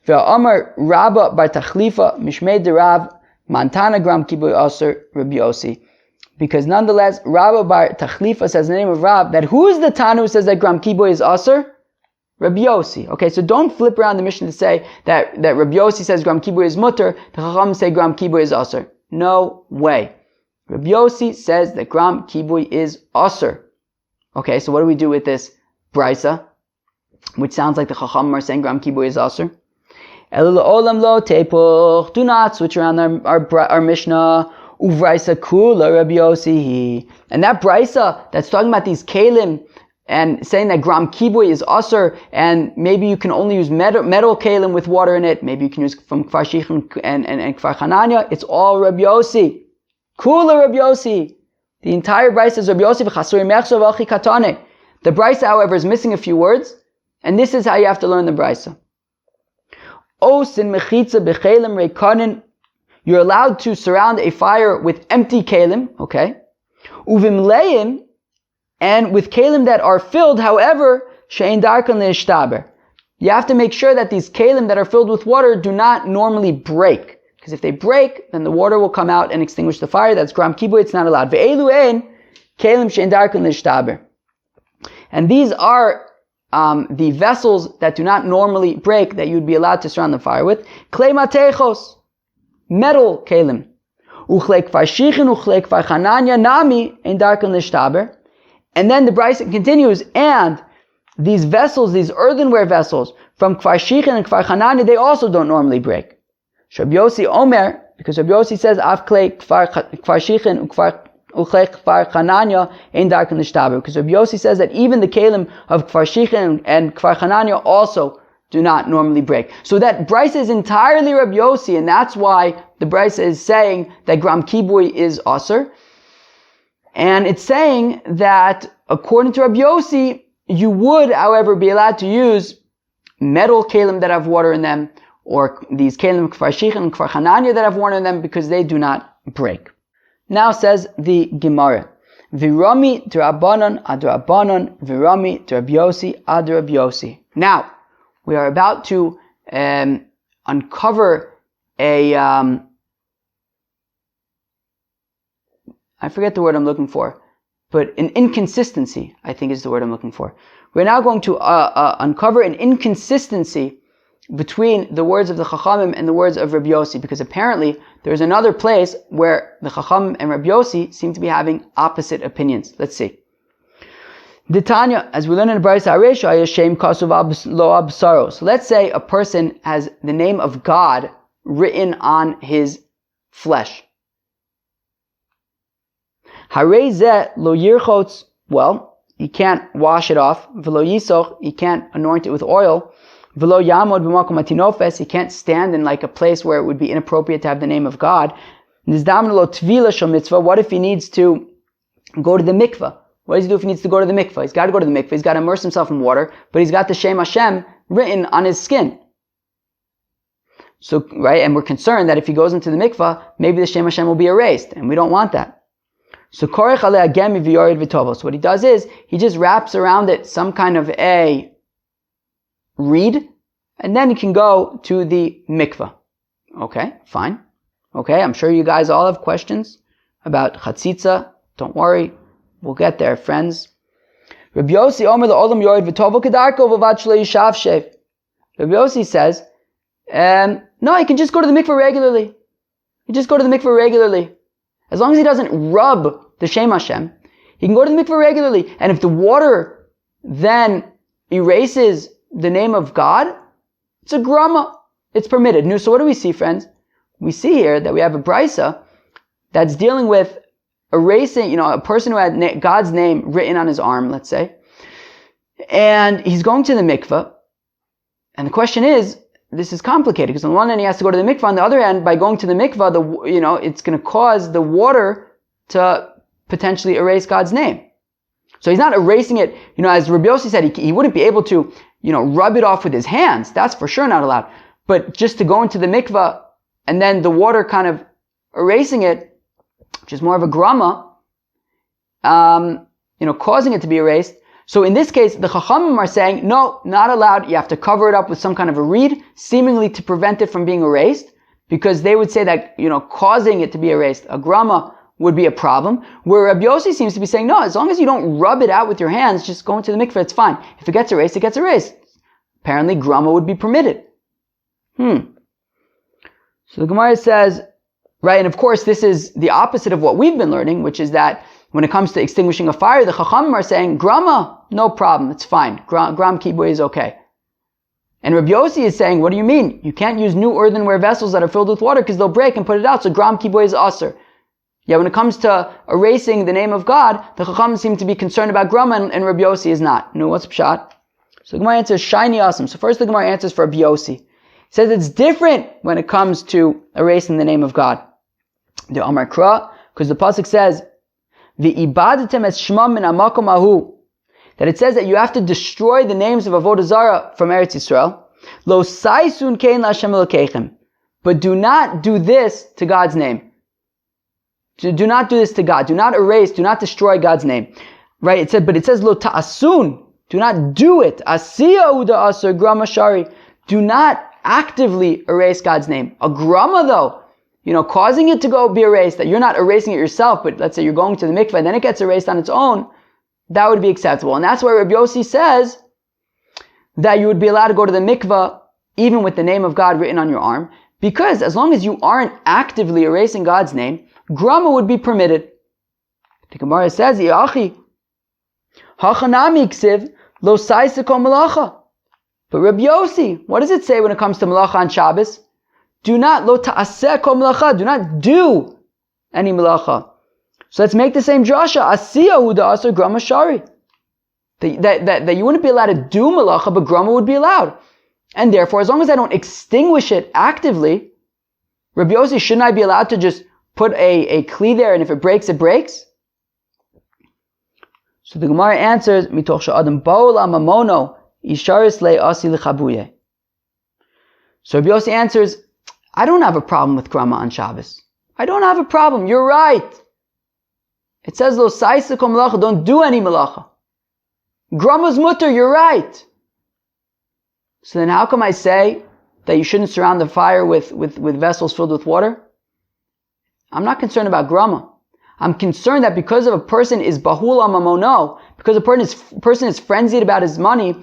Ve'amar Rabba bar Tachlifa mishmei derav mantana gram kibui aser Rabbi Yossi. Because nonetheless, Rabba bar Tachlifa says in the name of Rab that who is the Tana who says that gram kibui is aser? Rabbi Yossi. Okay, so don't flip around the Mishnah to say that Rabbi Yossi says gram kibui is mutter, the Chacham say gram kibui is aser. No way. Rabbi Yossi says that gram kibui is aser. Okay, so what do we do with this brisa, which sounds like the Chacham are saying gram kibui is aser? Do not switch around our Mishnah. Uvraisa kula Rabbi Yossi. And that brisa that's talking about these kalim and saying that gram kibui is aser, and maybe you can only use metal kalim with water in it. Maybe you can use from Kfar Shichem and Kfar Chananya. It's all Rabbi Yossi. Kula Rabbi Yossi. The entire brisa is Rabbi Yossi v'chasuri mechso v'alchi katane. The brisa, however, is missing a few words, and this is how you have to learn the brisa. Osin mechitza b'chelim reikanin. You're allowed to surround a fire with empty kalim, okay? Uvimleim, and with kalim that are filled, however, she'ein darkan le'ishtaber. You have to make sure that these kalim that are filled with water do not normally break. Because if they break, then the water will come out and extinguish the fire. That's gram kibui, it's not allowed. Ve'elu ein, kalim she'ein darkan le'ishtaber. And these are the vessels that do not normally break that you'd be allowed to surround the fire with. Klei matechos. Metal kalim. Uchlek Kfar Shichem, uchlek Kfar Chananya, nami ein darkan le'ishtaber. And then the brisa continues, and these vessels, these earthenware vessels from Kfar Shichem and Kfar Chananya, they also don't normally break. Rabbi Yossi Omer, because Rabbi Yossi says, Af klei Kfar Shichem uchlek Kfar Chananya ein darkan le'ishtaber. Because Rabbi Yossi says that even the kalim of Kfar Shichem and Kfar Chananya also do not normally break. So that brisa is entirely Rabbi Yossi, and that's why the brisa is saying that gram kibui is aser. And it's saying that according to Rabbi Yossi, you would, however, be allowed to use metal kalim that have water in them, or these kalim kfar shichem and kfar chananya that have water in them, because they do not break. Now says the Gemara, Virami d'Rabbanan ad Rabbanan, Virami d'Rabbi Yossi ad Rabbi Yossi. Now, we are about to uncover I forget the word I'm looking for, but an inconsistency, I think is the word I'm looking for. We're now going to uncover an inconsistency between the words of the Chachamim and the words of Rabbi Yossi, because apparently there's another place where the Chachamim and Rabbi Yossi seem to be having opposite opinions. Let's see. The Tanya, as we learn in the Brisa Aresha, Yashem Kasuv Lo Absaros. Let's say a person has the name of God written on his flesh. Harei Zeh Lo Yirchotz. Well, he can't wash it off. V'lo Yisoch. He can't anoint it with oil. V'lo Yamod B'makom Atinofes. He can't stand in like a place where it would be inappropriate to have the name of God. Nizdam Lo Tvila Shel Mitzvah. What if he needs to go to the mikveh? What does he do if he needs to go to the mikveh? He's got to go to the mikveh. He's got to immerse himself in water, but he's got the Shem Hashem written on his skin. So, right, and we're concerned that if he goes into the mikveh, maybe the Shem Hashem will be erased, and we don't want that. So, korech alei agemi v'yored v'tovo. So what he does is, he just wraps around it some kind of a reed, and then he can go to the mikveh. Okay, fine. Okay, I'm sure you guys all have questions about chatzitza. Don't worry. We'll get there, friends. Rabbi Yossi Omer Olam Yored V'Tovo Kedarko V'Vad Shlo Yishav Shev. Rabbi Yossi says, no, he can just go to the mikveh regularly. He just go to the mikveh regularly. As long as he doesn't rub the Shem Hashem, he can go to the mikveh regularly. And if the water then erases the name of God, it's a grama. It's permitted. So what do we see, friends? We see here that we have a brisa that's dealing with erasing, a person who had God's name written on his arm, let's say, and he's going to the mikveh, and the question is, this is complicated, because on the one hand he has to go to the mikveh, on the other hand, by going to the mikveh, it's going to cause the water to potentially erase God's name. So he's not erasing it, as Rabbi Yossi said, he wouldn't be able to, rub it off with his hands. That's for sure not allowed. But just to go into the mikveh, and then the water kind of erasing it, which is more of a grama, causing it to be erased. So in this case, the Chachamim are saying, no, not allowed. You have to cover it up with some kind of a reed, seemingly to prevent it from being erased, because they would say that, causing it to be erased, a grama, would be a problem. Where Rabbi Yossi seems to be saying, no, as long as you don't rub it out with your hands, just go into the mikveh, it's fine. If it gets erased, it gets erased. apparently grama would be permitted. So the Gemara says, right, and of course this is the opposite of what we've been learning, which is that when it comes to extinguishing a fire, the Chachamim are saying, grama, no problem, it's fine. Gram kibui is okay. And Rabbi Yossi is saying, what do you mean? You can't use new earthenware vessels that are filled with water because they'll break and put it out, so gram kibui is asur. Yeah, when it comes to erasing the name of God, the Chachamim seem to be concerned about grama and Rabbi Yossi is not. No, what's pshat? So the Gemara answers, shiny awesome. So first the Gemara answers for Rabbi Yossi. He says it's different when it comes to erasing the name of God. The Amar Kra, because the pasuk says, "V'ibadatem es shmam min hamakom ahu," that it says that you have to destroy the names of Avodah Zarah from Eretz Yisrael. Lo saisun kein laHashem Elokeichem, but do not do this to God's name. Do not do this to God. Do not erase. Do not destroy God's name. Right? It said, but it says lo ta'asun. Do not do it. Asiya uda asur grama shari. Do not actively erase God's name. A grama though, causing it to go be erased, that you're not erasing it yourself, but let's say you're going to the mikveh and then it gets erased on its own, that would be acceptable. And that's why Rabbi Yossi says that you would be allowed to go to the mikveh even with the name of God written on your arm, because as long as you aren't actively erasing God's name, grama would be permitted. The Gemara says, Yachi, hachanami ksiv lo saisiko malacha. But Rabbi Yossi, what does it say when it comes to malacha on Shabbos? Do not lo ta'aseh kol malacha. Do not do any malacha. So let's make the same drasha. Asiya hu da'asur grama shari. That you wouldn't be allowed to do malacha, but grama would be allowed. And therefore, as long as I don't extinguish it actively, Rabbi Yossi, shouldn't I be allowed to just put a kli there, and if it breaks, it breaks? So the Gemara answers, mitoch she'adam ba'olam mamono isharis le'asi l'chabuye. So Rabbi Yossi answers, I don't have a problem with grama on Shabbos. I don't have a problem. You're right. It says, lo saisa kol malacha, don't do any malacha. Grama's mutter, you're right. So then how come I say that you shouldn't surround the fire with vessels filled with water? I'm not concerned about grama. I'm concerned that because a person is bahul amamono, because a person is frenzied about his money,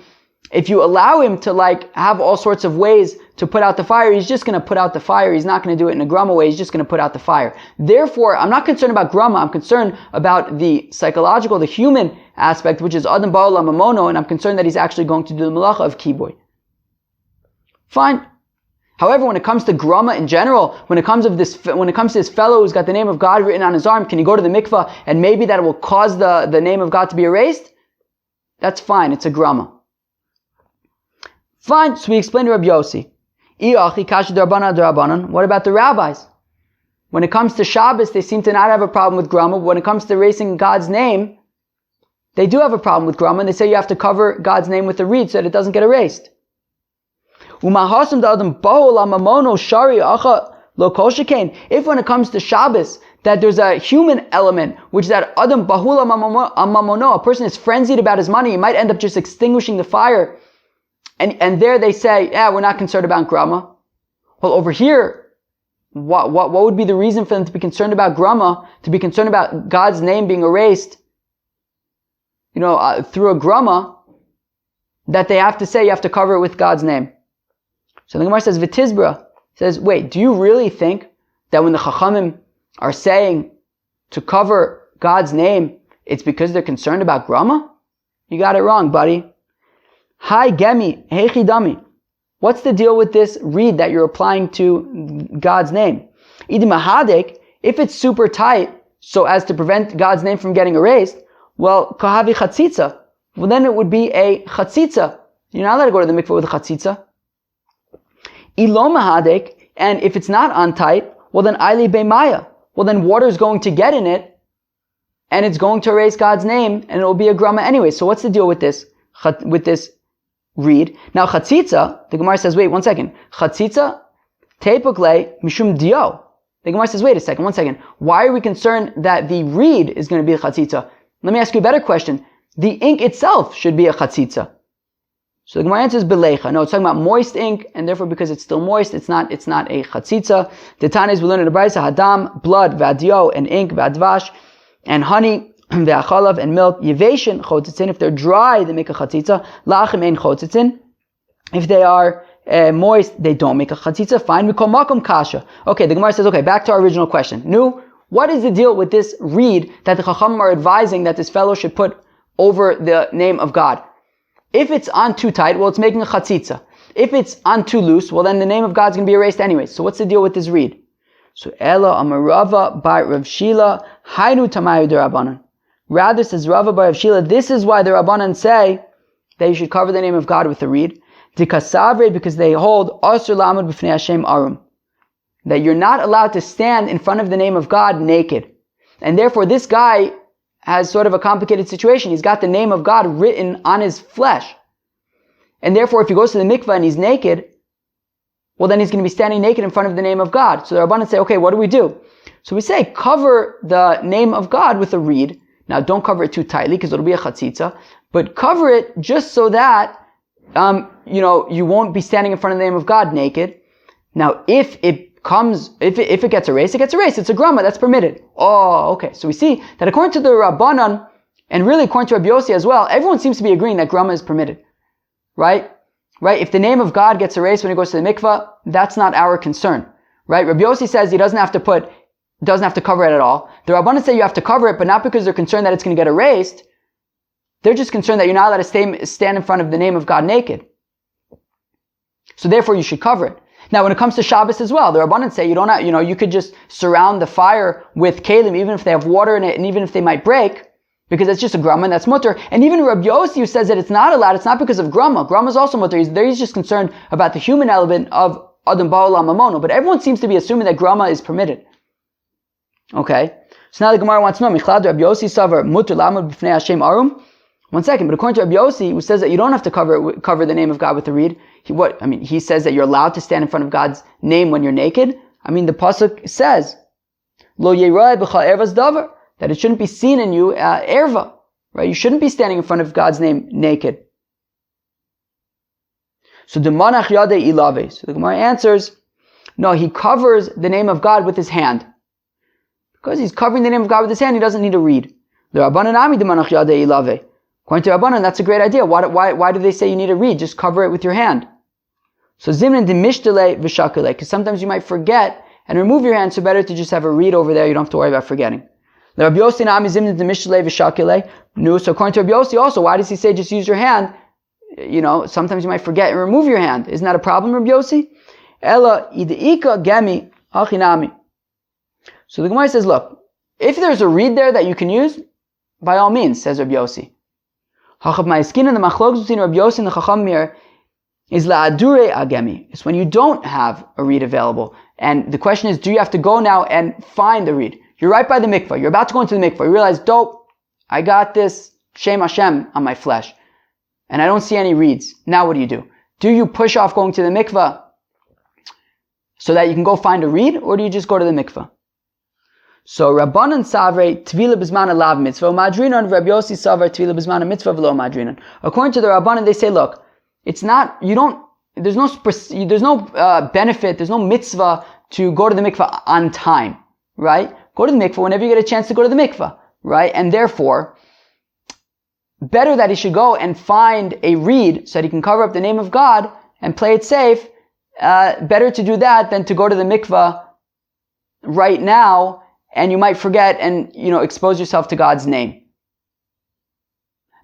if you allow him to have all sorts of ways to put out the fire, he's just going to put out the fire. He's not going to do it in a grama way. He's just going to put out the fire. Therefore, I'm not concerned about grama. I'm concerned about the psychological, the human aspect, which is adam ba'ol amamono, and I'm concerned that he's actually going to do the malacha of kibui. Fine. However, when it comes to grama in general, when it comes to this fellow who's got the name of God written on his arm, can he go to the mikveh and maybe that will cause the name of God to be erased? That's fine. It's a grama. Fine. So we explained to Rabbi Yossi. What about the rabbis? When it comes to Shabbos, they seem to not have a problem with grama. When it comes to erasing God's name, they do have a problem with grama, and they say you have to cover God's name with a reed so that it doesn't get erased. If when it comes to Shabbos, that there's a human element, which is that adam bahul amamono, a person is frenzied about his money, he might end up just extinguishing the fire. And there they say, we're not concerned about grama. Well, over here, what would be the reason for them to be concerned about grama, to be concerned about God's name being erased, through a grama, that they have to say you have to cover it with God's name? So the Gemara says, V'tizbra, says, wait, do you really think that when the Chachamim are saying to cover God's name, it's because they're concerned about grama? You got it wrong, buddy. Hi gemi, heichi dami. What's the deal with this reed that you're applying to God's name? Idi mahadek, if it's super tight, so as to prevent God's name from getting erased, well, kahavi chatzitza. Well, then it would be a chatzitza. You're not allowed to go to the mikveh with a chatzitza. Ilo mahadek, and if it's not on tight, well then aili beimaya. Well then water is going to get in it, and it's going to erase God's name, and it will be a grama anyway. So what's the deal with this reed? Now chatzitza, the Gemara says, wait, 1 second. Chatzitza, tepukle mishum dio. The Gemara says, wait a second, 1 second. Why are we concerned that the reed is going to be a chatzitza? Let me ask you a better question. The ink itself should be a chatzitza. So the Gemara answers belecha. No, it's talking about moist ink, and therefore because it's still moist, it's not a chatzitza. The Tanis we learn in the Brisa, hadam, blood, vadio, and ink, vadvash, and honey, ve'achalav, and milk, yeveshin, chotzitzin. If they're dry, they make a chatzitza. Lachim ein chotzitzin. If they are moist, they don't make a chatzitza. Fine, we call makom kasha. Okay, the Gemara says, okay, back to our original question. Nu, what is the deal with this reed that the Chachamim are advising that this fellow should put over the name of God? If it's on too tight, well, it's making a chatzitza. If it's on too loose, well, then the name of God's going to be erased anyway. So what's the deal with this reed? So Ela Amarava bar Rav Shila Hainu Tamayu de Rabbanan. Rather, says Rava bar Rav Shila, this is why the Rabbanan say that you should cover the name of God with the reed. Dikasavre, because they hold Asur Lamud B'fnei Hashem Arum, that you're not allowed to stand in front of the name of God naked. And therefore, this guy has sort of a complicated situation. He's got the name of God written on his flesh. And therefore, if he goes to the mikvah and he's naked, well, then he's going to be standing naked in front of the name of God. So the Rabbanan say, okay, what do we do? So we say, cover the name of God with a reed. Now, don't cover it too tightly because it'll be a chatzitza, but cover it just so that, you won't be standing in front of the name of God naked. Now, if it gets erased, it gets erased. It's a grama, that's permitted. Oh, okay. So we see that according to the Rabbanan, and really according to Rabbi Yossi as well, everyone seems to be agreeing that grama is permitted. Right? If the name of God gets erased when he goes to the mikvah, that's not our concern. Right? Rabbi Yossi says he doesn't have to cover it at all. The Rabbanan say you have to cover it, but not because they're concerned that it's going to get erased. They're just concerned that you're not allowed to stand in front of the name of God naked. So therefore you should cover it. Now when it comes to Shabbos as well, the Rabbanan say you don't have, you could just surround the fire with kalim, even if they have water in it, and even if they might break, because it's just a grama, and that's mutter. And even Rabbi Yossi, who says that it's not allowed, it's not because of grama. Grama is also mutter. He's just concerned about the human element of Adam Ba'olam Mamono. But everyone seems to be assuming that grama is permitted. Okay? So now the Gemara wants to know, Michlad Rabbi Yossi Savar Mutter Lamud B'fnei Hashem Arum. One second, but according to Rabbi Yossi, who says that you don't have to cover the name of God with the reed, he says that you're allowed to stand in front of God's name when you're naked. The pasuk says, Lo Yerai B'cha Ervas Davar, that it shouldn't be seen in you, erva, right? You shouldn't be standing in front of God's name naked. So the Manach Yadei Ilave. So the Gemara answers, no, he covers the name of God with his hand. Because he's covering the name of God with his hand, he doesn't need to read. The Rabbanan Ami the Manach Yadei Ilave. According to Rabbanan, that's a great idea. Why do they say you need to read? Just cover it with your hand. So Zimnan de Mishtele V'Shakele, because sometimes you might forget and remove your hand, so better to just have a reed over there. You don't have to worry about forgetting. The Rabbi Yossi Nami Zimnan de Mishtele V'Shakele. No, so according to Rabbi Yossi also, why does he say just use your hand? Sometimes you might forget and remove your hand. Isn't that a problem, Rabbi Yossi? Ella Ideika Gemi Achinami. So the Gemara says, look, if there's a reed there that you can use, by all means, says Rabbi Yossi. Hachav Ma'iskin, and the machlokes between Rabbi Yossi and the Chacham Mir is la'adure agemi. It's when you don't have a reed available. And the question is, do you have to go now and find a reed? You're right by the mikvah. You're about to go into the mikvah. You realize, dope, I got this Shem Hashem on my flesh. And I don't see any reeds. Now what do? Do you push off going to the mikvah so that you can go find a reed? Or do you just go to the mikvah? So Rabbanan Savre Tvila Bizman Alav Mitzvah Madrinan, Rabbi Yossi Savre Tvila Bizman Mitzvah V'lo Madrinan. According to the Rabbanan, they say, look, there's no benefit, there's no mitzvah to go to the mikvah on time, right? Go to the mikvah whenever you get a chance to go to the mikvah, right? And therefore, better that he should go and find a reed so that he can cover up the name of God and play it safe. Better to do that than to go to the mikvah right now, and you might forget and, expose yourself to God's name.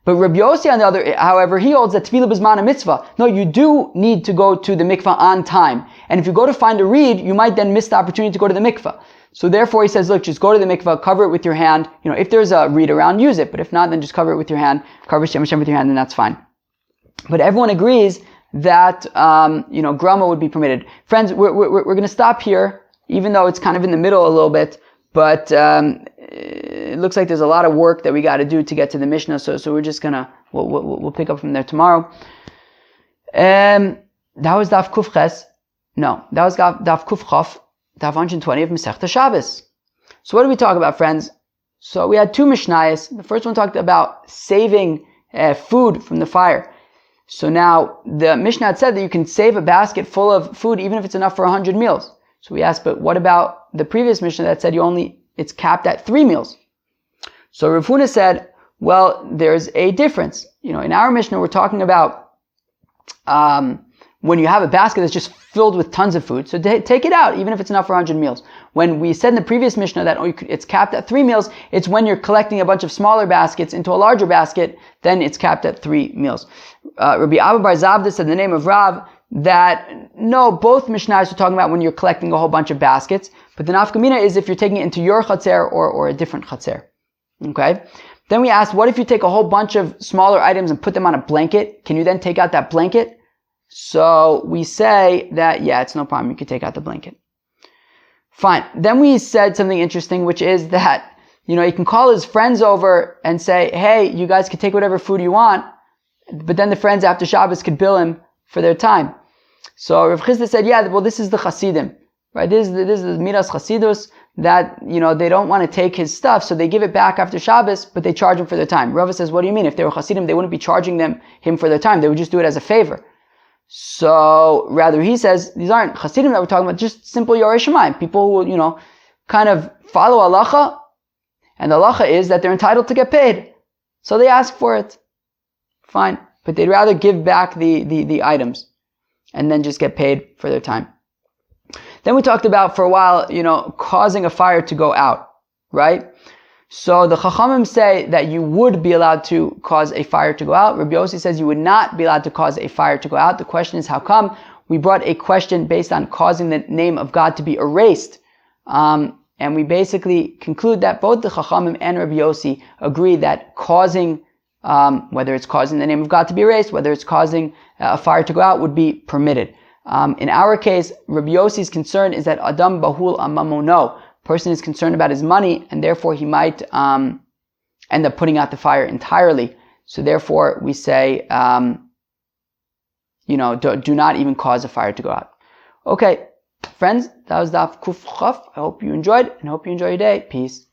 But Rabbi Yossi, on the other, however, he holds that Tefillah B'zman a mitzvah. No, you do need to go to the mikvah on time. And if you go to find a reed, you might then miss the opportunity to go to the mikvah. So therefore he says, look, just go to the mikvah, cover it with your hand. If there's a reed around, use it. But if not, then just cover it with your hand. Cover Shem Hashem with your hand, and that's fine. But everyone agrees that, grama would be permitted. Friends, we're going to stop here, even though it's kind of in the middle a little bit. But it looks like there's a lot of work that we got to do to get to the Mishnah, so we're just we'll pick up from there tomorrow. That was Daf Kuf Ches. No, that was Daf Kuf Chaf, Daf 120 of Masechta Shabbos. So what did we talk about, friends? So we had two Mishnayos. The first one talked about saving food from the fire. So now the Mishnah had said that you can save a basket full of food even if it's enough for 100 meals. So we asked, but what about the previous Mishnah that said it's capped at 3 meals? So Rav Huna said, well, there's a difference. In our Mishnah, we're talking about when you have a basket that's just filled with tons of food, so take it out, even if it's enough for 100 meals. When we said in the previous Mishnah that it's capped at 3 meals, it's when you're collecting a bunch of smaller baskets into a larger basket, then it's capped at 3 meals. Rabbi Abba Bar Zavda said in the name of Rav that no, both Mishnahs are talking about when you're collecting a whole bunch of baskets, but the nafkamina is if you're taking it into your chatzer or a different chatzer. Okay? Then we asked, what if you take a whole bunch of smaller items and put them on a blanket? Can you then take out that blanket? So we say that, yeah, it's no problem. You can take out the blanket. Fine. Then we said something interesting, which is that, he can call his friends over and say, hey, you guys can take whatever food you want, but then the friends after Shabbos could bill him for their time. So Rav Chisda said, yeah, well, this is the Hasidim, right? This is the Miras Chasidus, that, they don't want to take his stuff, so they give it back after Shabbos, but they charge him for their time. Rava says, what do you mean? If they were Hasidim, they wouldn't be charging him for their time. They would just do it as a favor. So, rather, he says, these aren't Hasidim that we're talking about, just simple Yorei Shamayim. People who, kind of follow halacha, and the halacha is that they're entitled to get paid. So they ask for it. Fine. But they'd rather give back the items, and then just get paid for their time. Then we talked about, for a while, causing a fire to go out, right? So the Chachamim say that you would be allowed to cause a fire to go out. Rabbi Yossi says you would not be allowed to cause a fire to go out. The question is, how come? We brought a question based on causing the name of God to be erased. And we basically conclude that both the Chachamim and Rabbi Yossi agree that causing, whether it's causing the name of God to be erased, whether it's causing a fire to go out, would be permitted. In our case, Rabbi Yossi's concern is that Adam Bahul Amamono, person is concerned about his money, and therefore he might end up putting out the fire entirely. So therefore we say, do not even cause a fire to go out. Okay, friends, that was Daf Kuf Chaf. I hope you enjoyed, and hope you enjoy your day. Peace.